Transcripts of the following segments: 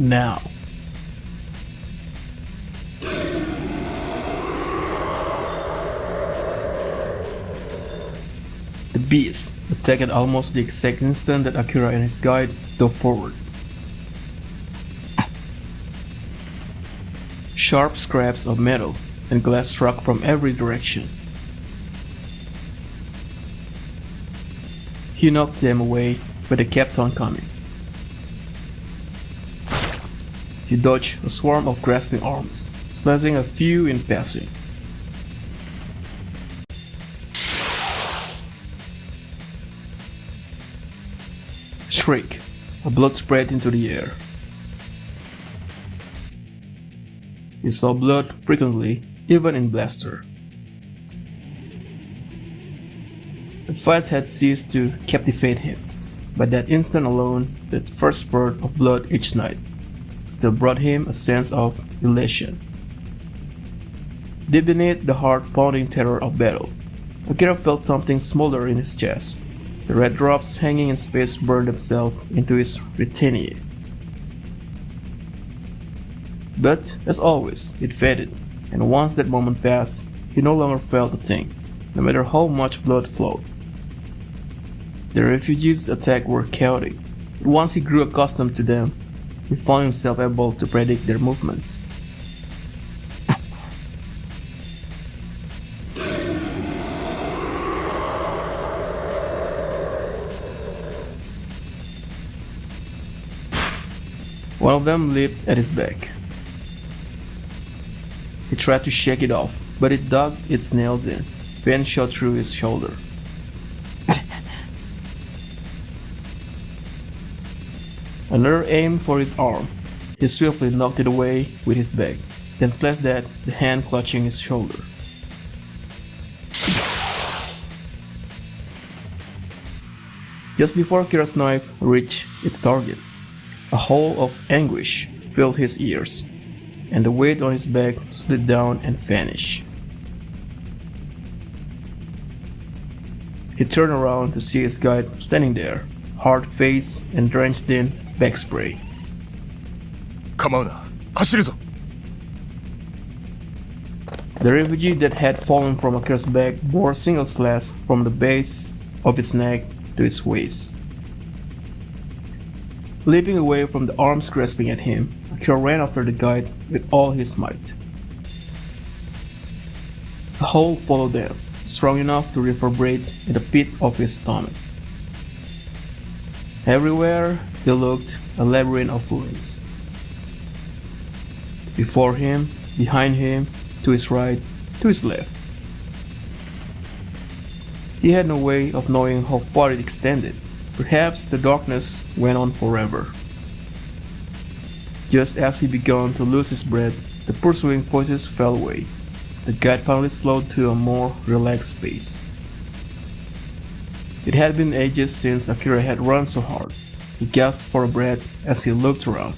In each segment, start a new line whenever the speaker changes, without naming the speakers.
Now, the beast attacked at almost the exact instant that Akira and his guide dove forward. Sharp scraps of metal and glass struck from every direction. He knocked them away, but they kept on coming. He dodged a swarm of grasping arms, slashing a few in passing. A shriek, a blood spread into the air. He saw blood frequently, even in Blaster. The fights had ceased to captivate him, but that instant alone, that first spurt of blood each night, still brought him a sense of elation. Deep beneath the heart-pounding terror of battle, Akira felt something smolder in his chest. The red drops hanging in space burned themselves into his retinue. But, as always, it faded, and once that moment passed, he no longer felt a thing, no matter how much blood flowed. The refugees' attacks were chaotic, but once he grew accustomed to them, he found himself able to predict their movements. One of them leaped at his back. He tried to shake it off, but it dug its nails in. Pain shot through his shoulder. Another aimed for his arm. He swiftly knocked it away with his back, then slashed at the hand clutching his shoulder. Just before Akira's knife reached its target, a howl of anguish filled his ears, and the weight on his back slid down and vanished. He turned around to see his guide standing there, hard-faced and drenched in back spray.
構うな、走るぞ。
The refugee that had fallen from Akira's back bore a single slash from the base of its neck to its waist. Leaping away from the arms grasping at him, Akira ran after the guide with all his might. A hole followed them, strong enough to reverberate in the pit of his stomach. Everywhere he looked, a labyrinth of ruins. Before him, behind him, to his right, to his left. He had no way of knowing how far it extended. Perhaps the darkness went on forever. Just as he began to lose his breath, the pursuing voices fell away. The guide finally slowed to a more relaxed pace. It had been ages since Akira had run so hard. He gasped for breath as he looked around.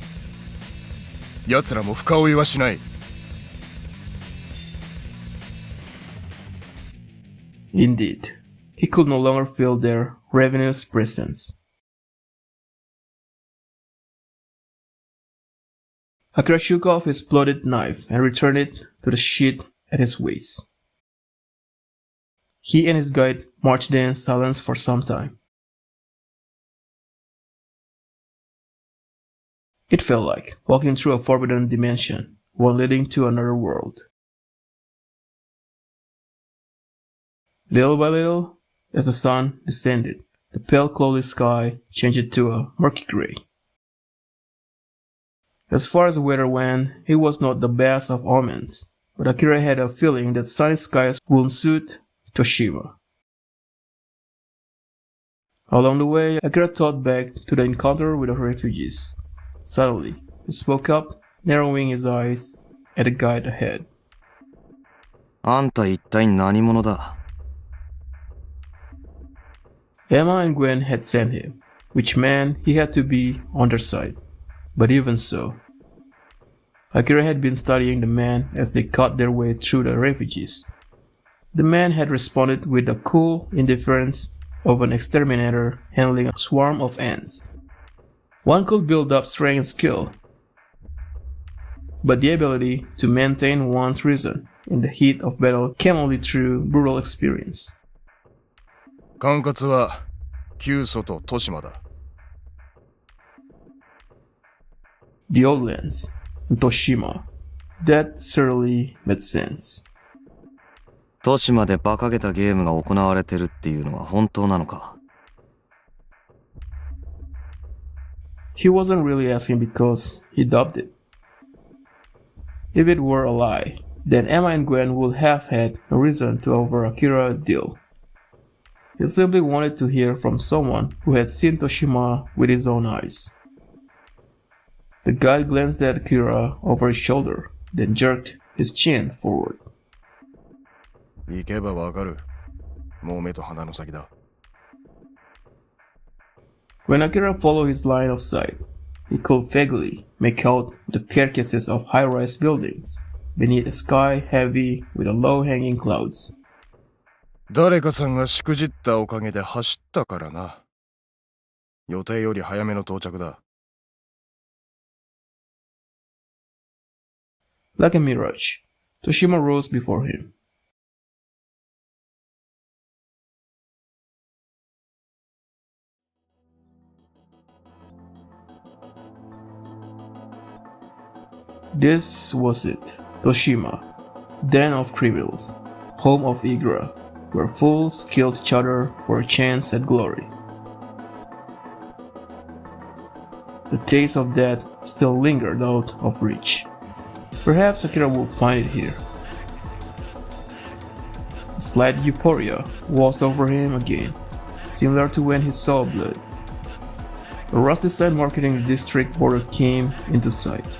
奴らも深追いはしない。
Indeed, he could no longer feel their ravenous presence. Akira shook off his blooded knife and returned it to the sheath at his waist. He and his guide marched in silence for some time. It felt like walking through a forbidden dimension, one leading to another world. Little by little, as the sun descended, the pale cloudy sky changed to a murky gray. As far as the weather went, it was not the best of omens, but Akira had a feeling that sunny skies would suit Toshima. Along the way, Akira thought back to the encounter with the refugees. Suddenly, he spoke up, narrowing his eyes at the guide ahead.
あんた一体何者だ?
Emma and Gwen had sent him, which meant he had to be on their side. But even so, Akira had been studying the men as they cut their way through the refugees. The man had responded with the cool indifference of an exterminator handling a swarm of ants. One could build up strength and skill, but the ability to maintain one's reason in the heat of battle came only through brutal experience.
管轄は旧祖と豊島だ。
The old lands, and Toshima. That certainly made sense.
都市まで馬鹿げたゲームが行われてるっていうのは本当なのか?
He wasn't really asking because he dubbed it. If it were a lie, then Emma and Gwen would have had no reason to offer Akira a deal. He simply wanted to hear from someone who had seen Toshima with his own eyes. The guide glanced at Akira over his shoulder, then jerked his chin forward.
行けばわかる。もう目と鼻の先だ。
When Akira followed his line of sight, he could vaguely make out the carcasses of high-rise buildings beneath a sky heavy with the low-hanging clouds.
誰かさんがしくじったおかげで走ったからな。予定より早めの到着だ。
Like a mirage, Toshima rose before him. This was it, Toshima, den of criminals, home of Igura, where fools killed each other for a chance at glory. The taste of death still lingered out of reach. Perhaps Akira would find it here. A slight euphoria washed over him again, similar to when he saw blood. A rusty sign marking the district border came into sight,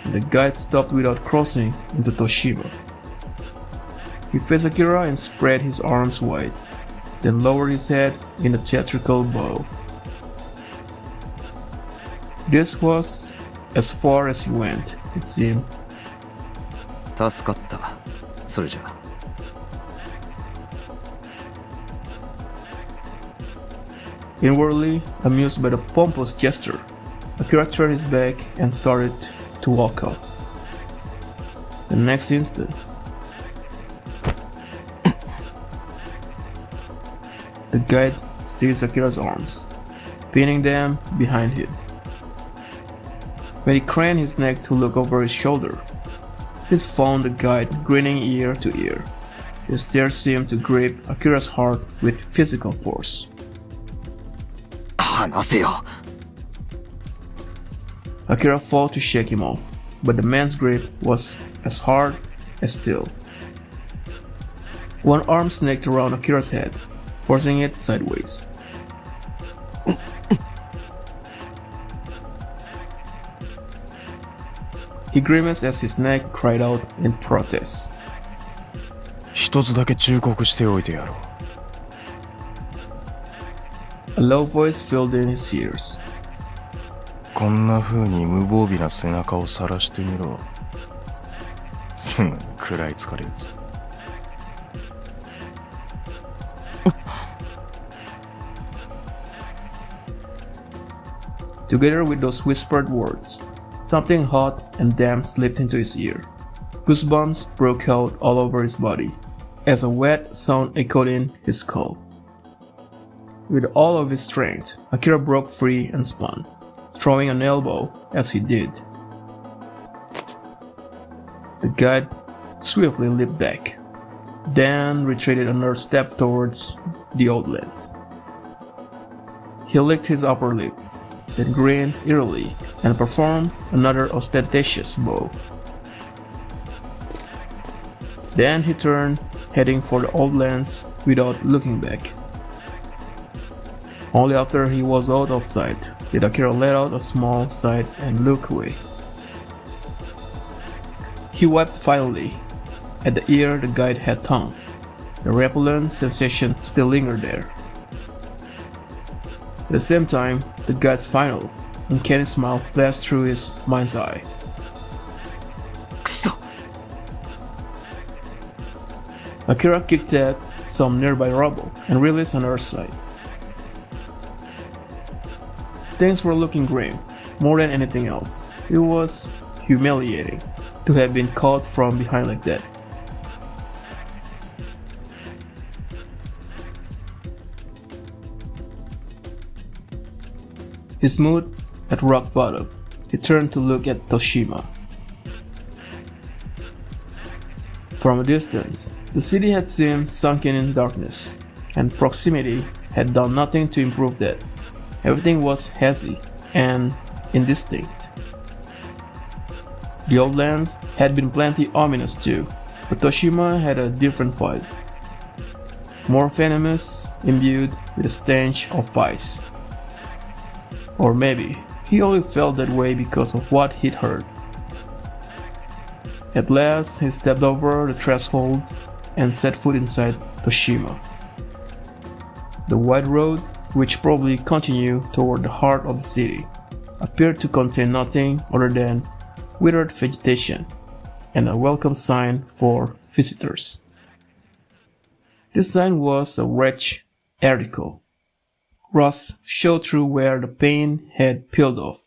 and the guide stopped without crossing into Toshima. He faced Akira and spread his arms wide, then lowered his head in a theatrical bow. This was as far as he went, it seemed.
助かった。それじゃ。
Inwardly amused by the pompous gesture, Akira turned his back and started to walk off. The next instant, the guide seized Akira's arms, pinning them behind him. When he craned his neck to look over his shoulder, he found the guide grinning ear to ear. His stare seemed to grip Akira's heart with physical force.
話せよ。
Akira fought to shake him off, but the man's grip was as hard as steel. One arm snaked around Akira's head, forcing it sideways. He grimaced as his neck cried out in protest.
一つだけ忠告しておいてやろう。
A low voice filled in his ears.
こんな風に無防備な背中を晒してみろ。すぐに食らいつかれるぞ。
Together with those whispered words, something hot and damp slipped into his ear. Goosebumps broke out all over his body, as a wet sound echoed in his skull. With all of his strength, Akira broke free and spun, throwing an elbow as he did. The guide swiftly leaped back, then retreated another step towards the old lens. He licked his upper lip, then grinned eerily and performed another ostentatious bow. Then he turned, heading for the old lens without looking back. Only after he was out of sight did Akira let out a small sigh and look away. He wiped finally at the ear the guide had tongue. The repellent sensation still lingered there. At the same time, the guide's final, uncanny smile flashed through his mind's eye.
くそ
Akira kicked at some nearby rubble and released another sigh. Things were looking grim, more than anything else. It was humiliating to have been caught from behind like that. His mood at rock bottom, he turned to look at Toshima. From a distance, the city had seemed sunken in darkness, and proximity had done nothing to improve that. Everything was hazy and indistinct. The old lands had been plenty ominous too, but Toshima had a different vibe. More venomous, imbued with a stench of vice. Or maybe he only felt that way because of what he'd heard. At last, he stepped over the threshold and set foot inside Toshima. The wide road, which probably continued toward the heart of the city, appeared to contain nothing other than withered vegetation and a welcome sign for visitors. This sign was a wretched article. Rust showed through where the paint had peeled off,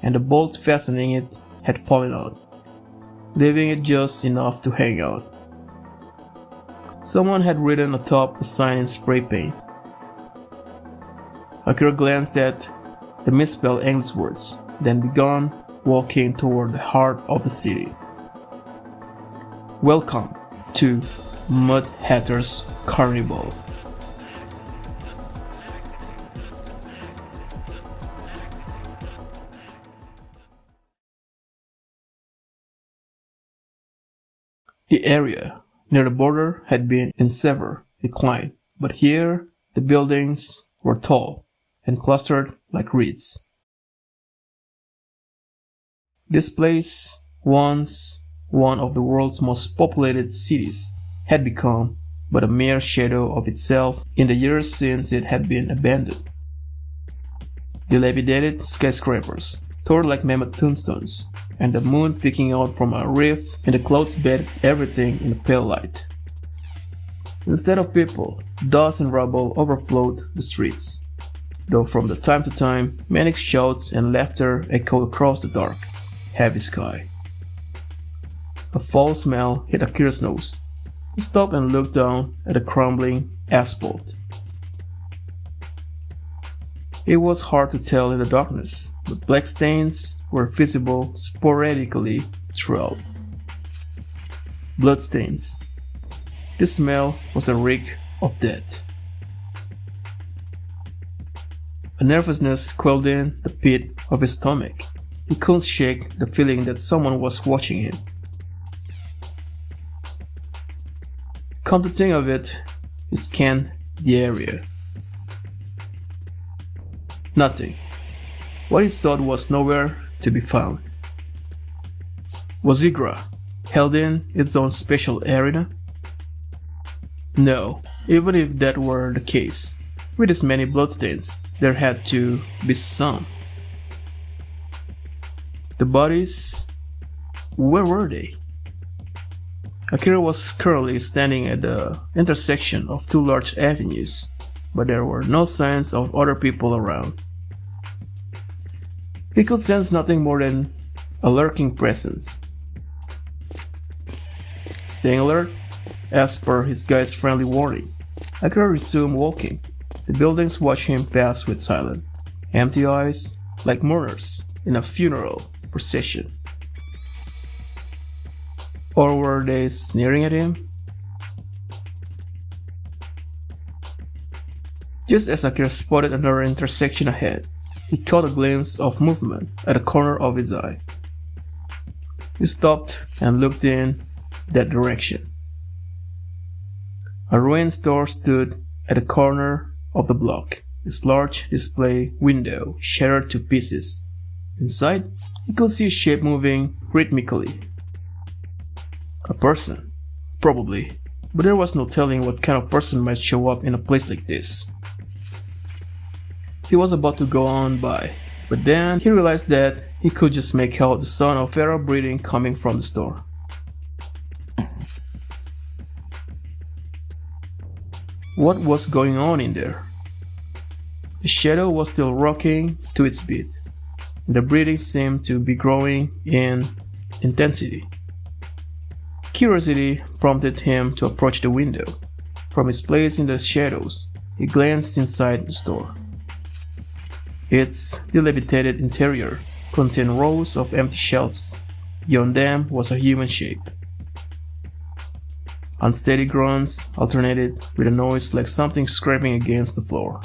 and the bolt fastening it had fallen out, leaving it just enough to hang out. Someone had written atop the sign in spray paint. Akira glanced at the misspelled English words, then began walking toward the heart of the city. Welcome to Mud Hatter's Carnival. The area near the border had been in severe decline, but here the buildings were tall and clustered like reeds. This place, once one of the world's most populated cities, had become but a mere shadow of itself in the years since it had been abandoned. Dilapidated skyscrapers tore like mammoth tombstones, and the moon peeking out from a rift in the clouds bathed everything in a pale light. Instead of people, dust and rubble overflowed the streets, though from the time to time manic shouts and laughter echoed across the dark, heavy sky. A foul smell hit Akira's nose. He stopped and looked down at the crumbling asphalt. It was hard to tell in the darkness, but black stains were visible sporadically throughout. Bloodstains. The smell was a reek of death. A nervousness quelled in the pit of his stomach. He couldn't shake the feeling that someone was watching him. Come to think of it, he scanned the area. Nothing. What he thought was nowhere to be found. Was Igura held in its own special arena? No, even if that were the case, With as many bloodstains, there had to be some. The bodies, where were they? Akira was currently standing at the intersection of two large avenues, but there were no signs of other people around. He could sense nothing more than a lurking presence. Staying alert, as per his guide's friendly warning, Akira resumed walking. The buildings watched him pass with silent, empty eyes, like mourners in a funeral procession. Or were they sneering at him? Just as Akira spotted another intersection ahead, he caught a glimpse of movement at the corner of his eye. He stopped and looked in that direction. A ruined store stood at the corner of the block, its large display window shattered to pieces. Inside, he could see a shape moving rhythmically. A person, probably, but there was no telling what kind of person might show up in a place like this. He was about to go on by, but then he realized that he could just make out the sound of feral breathing coming from the store. What was going on in there? The shadow was still rocking to its beat. The breathing seemed to be growing in intensity. Curiosity prompted him to approach the window. From his place in the shadows, he glanced inside the store. Its dilapidated interior contained rows of empty shelves. Beyond them was a human shape. Unsteady grunts alternated with a noise like something scraping against the floor.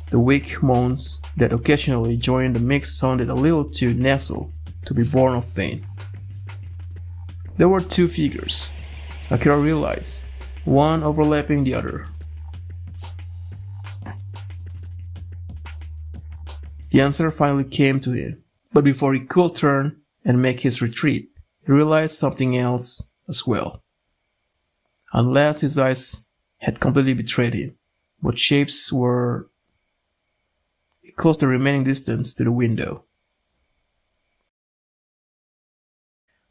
The weak moans that occasionally joined the mix sounded a little too nasal to be born of pain. There were two figures, Akira realized, one overlapping the other. The answer finally came to him, but before he could turn and make his retreat, he realized something else as well. Unless his eyes had completely betrayed him, what shapes were... He closed the remaining distance to the window.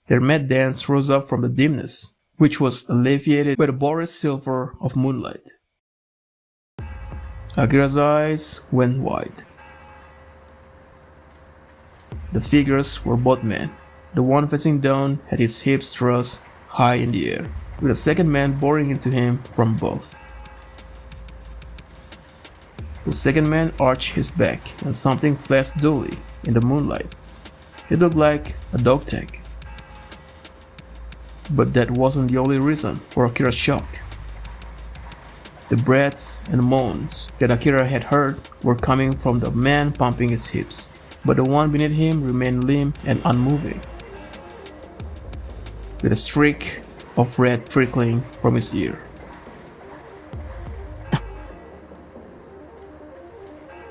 Their mad dance rose up from the dimness, which was alleviated by the boreal silver of moonlight. Akira's eyes went wide. The figures were both men. The one facing down had his hips thrust high in the air, with a second man boring into him from both. The second man arched his back and something flashed dully in the moonlight. It looked like a dog tag. But that wasn't the only reason for Akira's shock. The breaths and moans that Akira had heard were coming from the man pumping his hips, but the one beneath him remained limp and unmoving, with a streak of red trickling from his ear.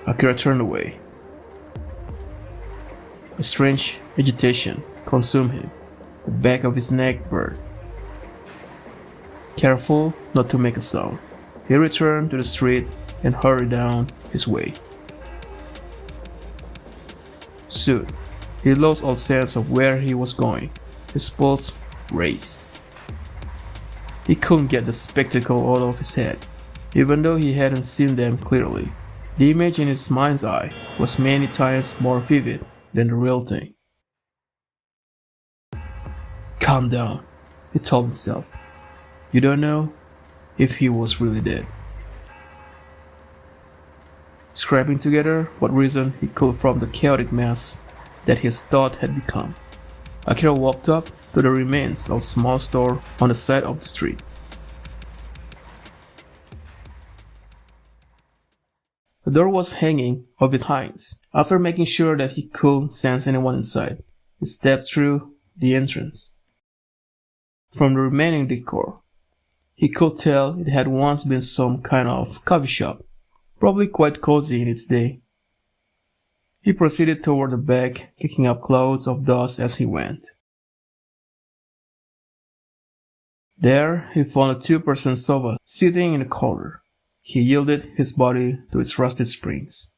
Akira turned away. A strange agitation consumed him. The back of his neck burned. Careful not to make a sound, he returned to the street and hurried down his way. Soon, he lost all sense of where he was going. His pulse raced. He couldn't get the spectacle out of his head, even though he hadn't seen them clearly. The image in his mind's eye was many times more vivid than the real thing. Calm down, he told himself. You don't know if he was really dead. Scraping together what reason he could from the chaotic mess that his thought had become, Akira walked up to the remains of a small store on the side of the street. The door was hanging of its hinges. After making sure that he couldn't sense anyone inside, he stepped through the entrance. From the remaining decor, he could tell it had once been some kind of coffee shop, probably quite cozy in its day. He proceeded toward the back, kicking up clouds of dust as he went. There, he found a two-person sofa sitting in a corner. he yielded his body to its rusted springs.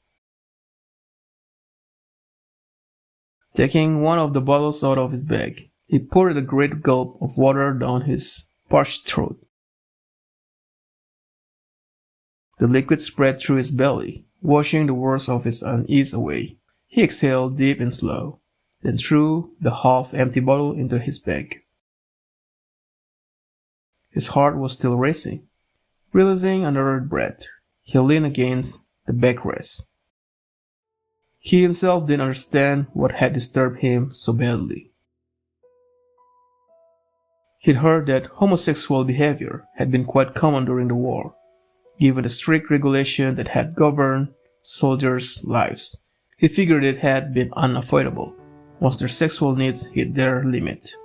Taking one of the bottles out of his bag, he poured a great gulp of water down his parched throat. The liquid spread through his belly, washing the worst of his unease away. He exhaled deep and slow, then threw the half-empty bottle into his bag. His heart was still racing. Releasing another breath, he leaned against the backrest. He himself didn't understand what had disturbed him so badly. He'd heard that homosexual behavior had been quite common during the war, given the strict regulation that had governed soldiers' lives. He figured it had been unavoidable once their sexual needs hit their limit.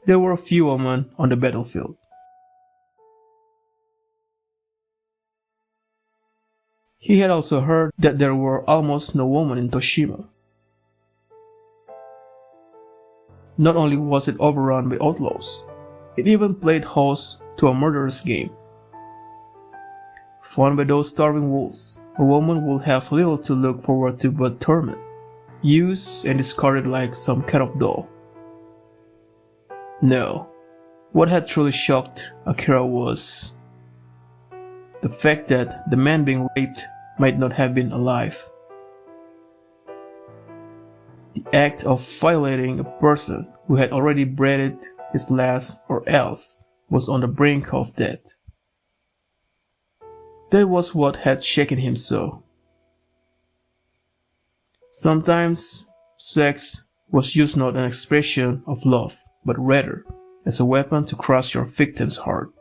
There were a few women on the battlefield. He had also heard that there were almost no women in Toshima. Not only was it overrun by outlaws, it even played host to a murderous game. Fun by those starving wolves, a woman would have little to look forward to but torment, used and discarded like some kind of doll. No, what had truly shocked Akira was the fact that the man being raped might not have been alive. The act of violating a person who had already breathed his last or else was on the brink of death. That was what had shaken him so. Sometimes sex was used not as an expression of love, but rather as a weapon to crush your victim's heart.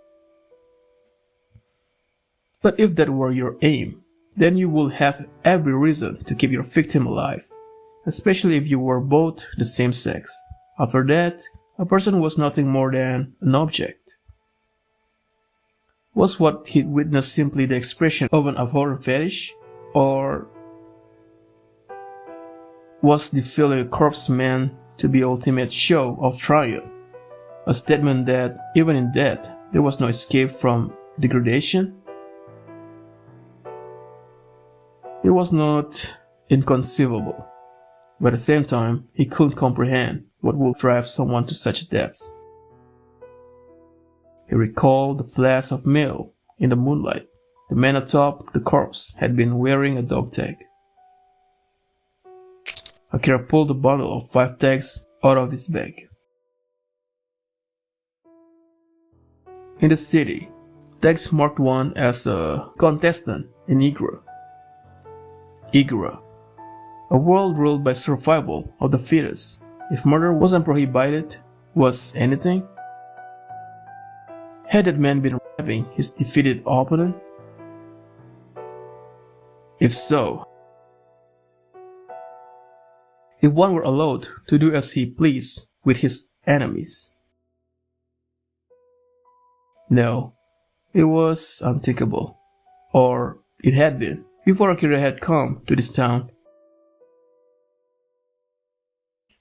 But if that were your aim, then you would have every reason to keep your victim alive, especially if you were both the same sex. After that, a person was nothing more than an object. Was what he'd witnessed simply the expression of an abhorrent fetish? Or was the feeling a corpse meant to be ultimate show of triumph? A statement that, even in death, there was no escape from degradation? It was not inconceivable, but at the same time, he couldn't comprehend what would drive someone to such depths. He recalled the flash of mail in the moonlight. The man atop the corpse had been wearing a dog tag. Akira pulled a bundle of 5 tags out of his bag. In the city, tags marked one as a contestant in Igura. Igura, a world ruled by survival of the fittest. If murder wasn't prohibited, was anything? Had that man been having his defeated opponent? If so, if one were allowed to do as he pleased with his enemies? No, it was unthinkable, or it had been, before Akira had come to this town.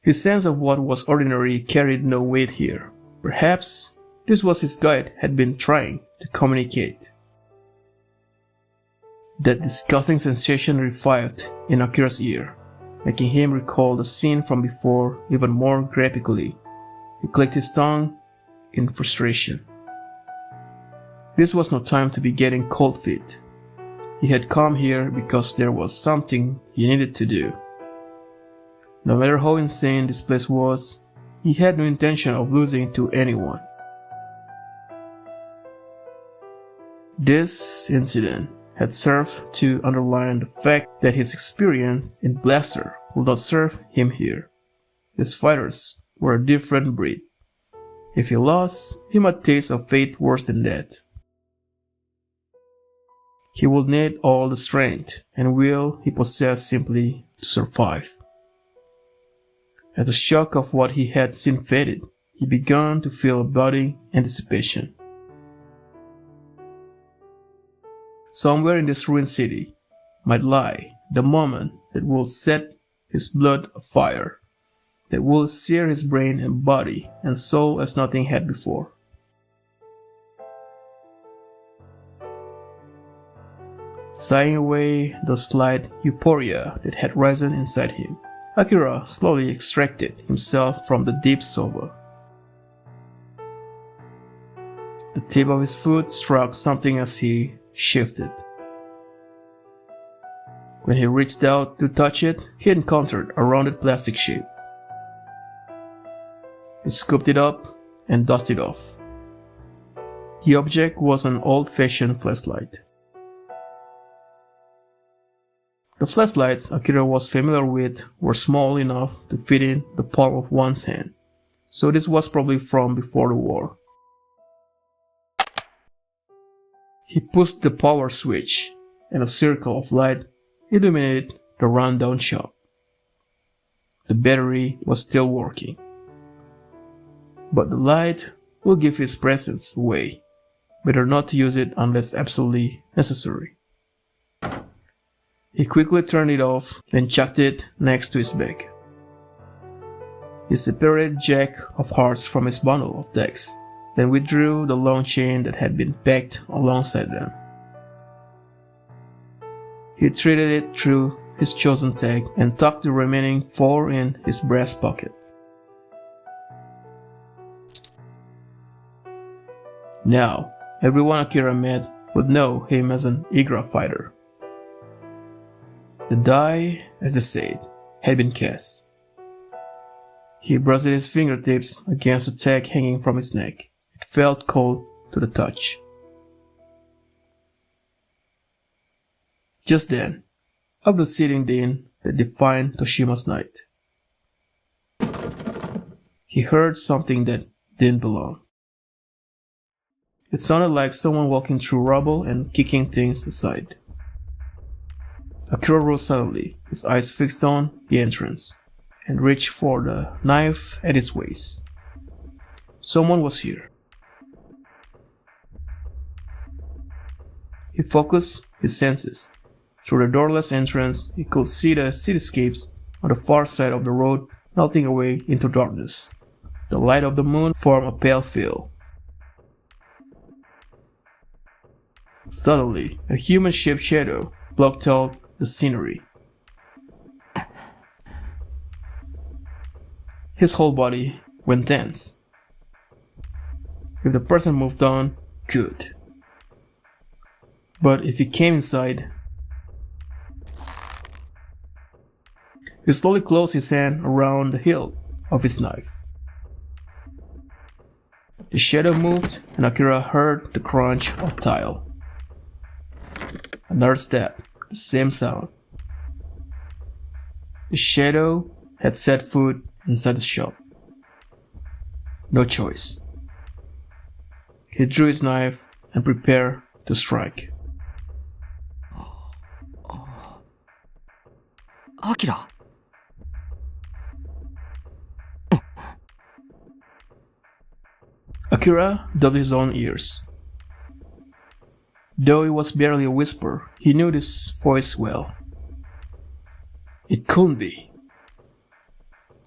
His sense of what was ordinary carried no weight here. Perhaps this was his guide had been trying to communicate. That disgusting sensation revived in Akira's ear, making him recall the scene from before even more graphically. He clicked his tongue in frustration. This was no time to be getting cold feet. He had come here because there was something he needed to do. No matter how insane this place was, he had no intention of losing to anyone. This incident had served to underline the fact that his experience in Blaster would not serve him here. His fighters were a different breed. If he lost, he might taste a fate worse than that. He would need all the strength and will he possessed simply to survive. As the shock of what he had seen faded, he began to feel a budding anticipation. Somewhere in this ruined city might lie the moment that will set his blood afire, that will sear his brain and body and soul as nothing had before. sighing away the slight euphoria that had risen inside him. Akira slowly extracted himself from the deep sober. The tip of his foot struck something as he shifted. When he reached out to touch it, he encountered a rounded plastic shape. He scooped it up and dusted it off. The object was an old-fashioned flashlight. The flashlights Akira was familiar with were small enough to fit in the palm of one's hand, so this was probably from before the war. He pushed the power switch, and a circle of light illuminated the rundown shop. The battery was still working, but the light will give his presence away. Better not to use it unless absolutely necessary. He quickly turned it off and chucked it next to his bag. He separated Jack of Hearts from his bundle of decks, then withdrew the long chain that had been packed alongside them. He threaded it through his chosen tag and tucked the remaining 4 in his breast pocket. Now, everyone Akira met would know him as an Igra fighter. The die, as they said, had been cast. He brushed his fingertips against the tag hanging from his neck. It felt cold to the touch. Just then, up the ceiling din that defined Toshima's night, he heard something that didn't belong. It sounded like someone walking through rubble and kicking things aside. Akira rose suddenly, his eyes fixed on the entrance, and reached for the knife at his waist. Someone was here. He focused his senses. Through the doorless entrance, he could see the cityscapes on the far side of the road melting away into darkness. The light of the moon formed a pale veil. Suddenly, a human-shaped shadow blocked out the scenery. His whole body went tense. If the person moved on, good. But if he came inside, he slowly closed his hand around the hilt of his knife. The shadow moved, and Akira heard the crunch of tile. Another step, the same sound. The shadow had set foot inside the shop. No choice. He drew his knife and prepared to strike.
Akira!
Akira dubbed his own ears. Though it was barely a whisper, he knew this voice well. It couldn't be.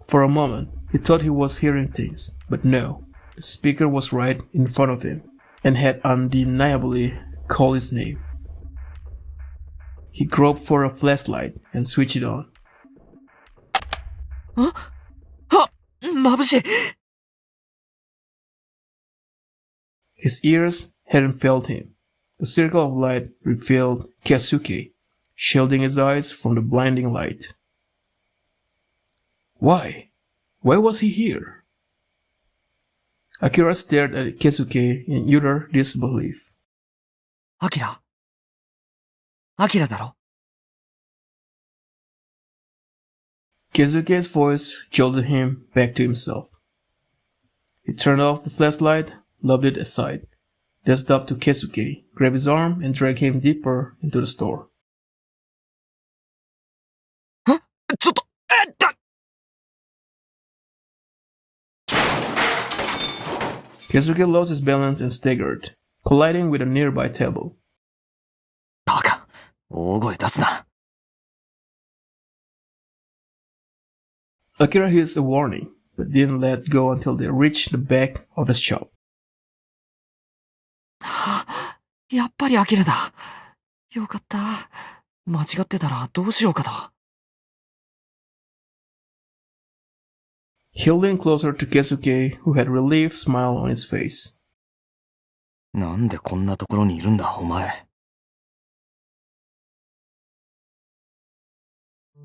For a moment, he thought he was hearing things, but no, the speaker was right in front of him and had undeniably called his name. He groped for a flashlight and switched it on.
Huh? Ha! Mabushi!
His ears hadn't failed him. The circle of light revealed Keisuke, shielding his eyes from the blinding light. Why? Why was he here? Akira stared at Keisuke in utter disbelief.
Akira? Akira だろ?
Keisuke's voice jolted him back to himself. He turned off the flashlight, lobbed it aside, dashed up to Keisuke, grabbed his arm, and dragged him deeper into the store.
Huh? ちょっと、
Keisuke lost his balance and staggered, colliding with a nearby table.
バカ、大声出すな。
Akira hissed a warning, but didn't let go until they reached the back of the shop.
やっぱりアキラだ。よかった。間違ってたらどうしようかと。
He leaned closer to Keisuke, who had a relieved smile on his face.
なんでこんなところにいるんだ、お前。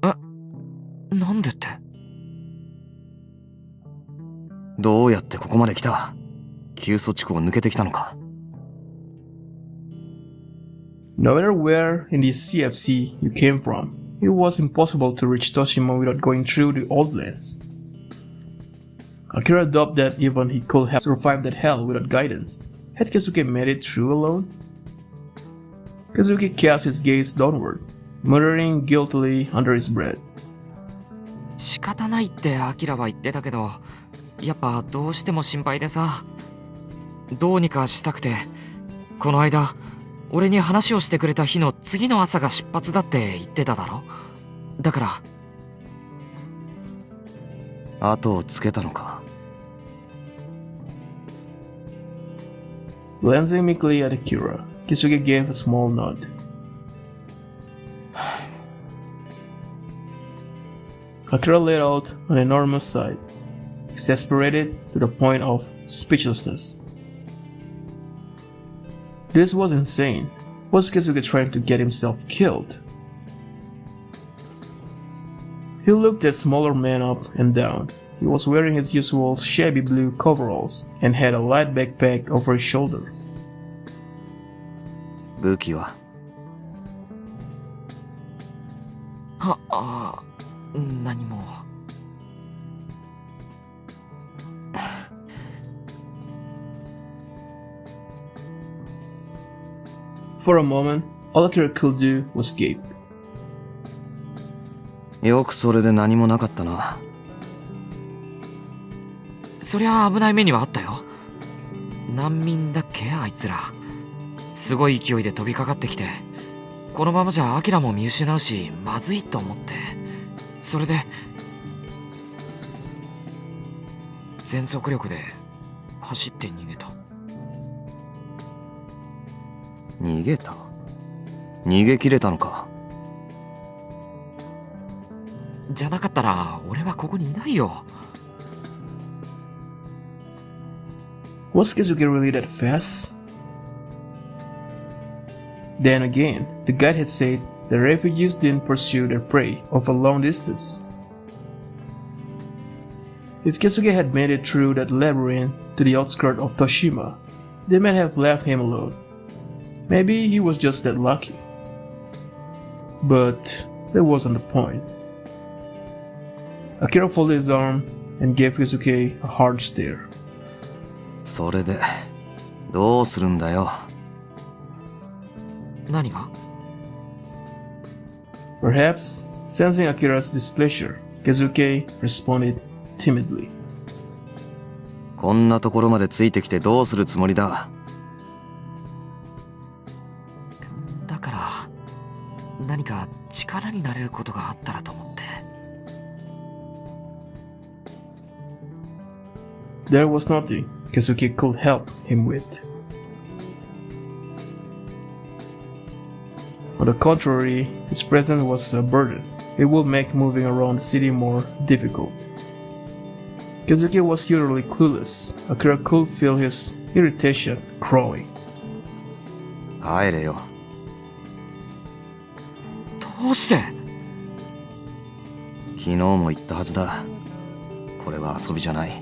なんでって。どうやってここまで来た？急措地区を抜けてきたのか。
No matter where in the CFC you came from, it was impossible to reach Toshima without going through the old lands. Akira doubted that even he could have survived that hell without guidance. Had Keisuke made it through alone? Keisuke cast his gaze downward, muttering guiltily under his breath.
仕方ないってアキラは言ってたけど、やっぱどうしても心配でさ。どうにかしたくて、この間俺に話をしてくれた日の次の朝が出発だって言ってただろ。だから後をつけたのか。
Glancing meekly at Akira, Keisuke gave a small nod. Akira let out an enormous sigh, exasperated to the point of speechlessness. This was insane. Was Keisuke trying to get himself killed? He looked that smaller man up and down. He was wearing his usual shabby blue coveralls and had a light backpack over his shoulder.
武器は何も。
For a moment, all Akira could do was gape.
よくそれで何もなかったな。そりゃ危ない目にはあったよ。難民だっけあいつら。すごい勢いで飛びかかってきて、このままじゃアキラも見失うしまずいと思って、それで全速力で走って逃げた。逃げた？逃げ切れたのか。じゃなかったら俺はここにいないよ。
Was Keisuke really that fast? Then again, the guide had said the refugees didn't pursue their prey over long distances. If Keisuke had made it through that labyrinth to the outskirts of Toshima, they might have left him alone. Maybe he was just that lucky. But that wasn't the point. Akira folded his arm and gave Keisuke a hard stare.
それでどうするんだよ。何が？
Perhaps, sensing Akira's displeasure, Keisuke responded timidly.
こんなところまでついてきてどうするつもりだ。だから何か力になれることがあったらと思って。
There was nothing Keisuke could help him with. On the contrary, his presence was a burden. It would make moving around the city more difficult. Keisuke was utterly clueless. Akira could feel his irritation growing.
帰れよ。どうして？昨日も言ったはずだ。これは遊びじゃない。